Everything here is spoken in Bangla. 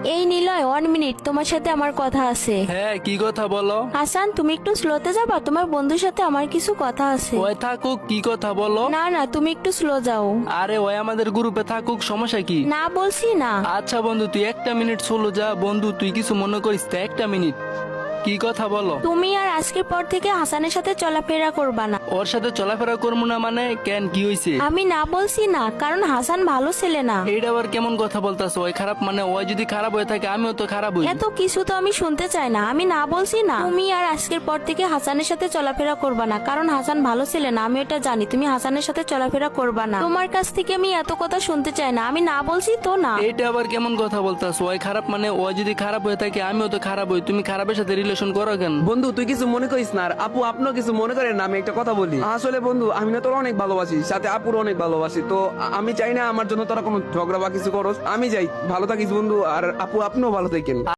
এই নিলয় 1 মিনিট, তোমার সাথে আমার কথা আছে। হ্যাঁ, কি কথা বলো? হাসান, তুমি একটু স্লোতে যাবা, তোমার বন্ধুর সাথে আমার কিছু কথা আছে। ওই থাকুক, কি কথা বলো? না না, তুমি একটু স্লো যাও। আরে ওই আমাদের গ্রুপে থাকুক, সমস্যা কি? না বলছি না। আচ্ছা বন্ধু, তুই 1 মিনিট চলো যা। বন্ধু তুই কিছু মনে করিস তো, 1 মিনিট, কি কথা বলো? তুমি আর আজকের পর থেকে হাসানের সাথে চলাফেরা করবা না। ওর সাথে চলাফেরা করবো না মানে? কেন, কি হয়েছে? আমি না বলছি না, কারণ হাসান ভালো ছেলে না। এইটা আবার কেমন কথা বলতাছো? ওই খারাপ মানে? ওই যদি খারাপ হয়ে থাকে আমিও তো খারাপ হই। এত কিছু তো আমি শুনতে চাই না। আমি না বলছি না। তুমি আর আজকের পর থেকে হাসানের সাথে চলাফেরা করবা না, কারণ হাসান ভালো ছেলে না। আমি এটা জানি, তুমি হাসানের সাথে চলাফেরা করবা না। তোমার কাছ থেকে আমি এত কথা শুনতে চাই না। আমি না বলছি তো না। এইটা আবার কেমন কথা বলতাছো? ওই খারাপ মানে? ওই যদি খারাপ হয়ে থাকে আমিও তো খারাপ হই। তুমি খারাপের সাথে রিলেশন করো কেন? বন্ধু তুই কিছু মনে করিস না। আর আপু আপনিও কিছু মনে করেন না। আমি একটা কথা বলি, আসলে বন্ধু আমি না তোর অনেক ভালোবাসি, সাথে আপুর অনেক ভালোবাসি। তো আমি চাই না আমার জন্য তোরা কোনো ঝগড়া বা কিছু করস। আমি যাই, ভালো থাকিস বন্ধু। আর আপু আপনিও ভালো থাকেন।